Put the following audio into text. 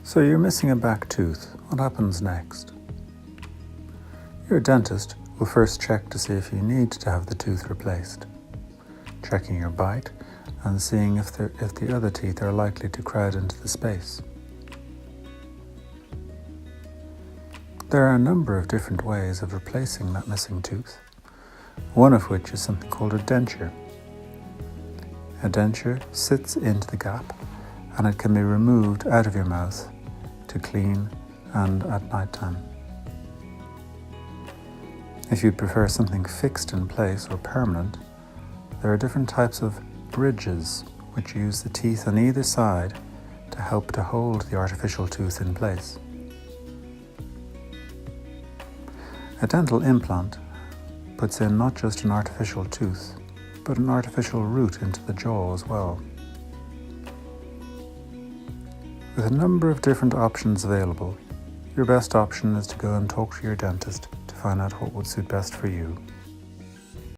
So you're missing a back tooth. What happens next? Your dentist will first check to see if you need to have the tooth replaced, checking your bite and seeing if the other teeth are likely to crowd into the space. There are a number of different ways of replacing that missing tooth, one of which is something called a denture. A denture sits into the gap and it can be removed out of your mouth to clean and at night time. If you prefer something fixed in place or permanent, there are different types of bridges which use the teeth on either side to help to hold the artificial tooth in place. A dental implant puts in not just an artificial tooth, but an artificial root into the jaw as well. With a number of different options available, your best option is to go and talk to your dentist to find out what would suit best for you.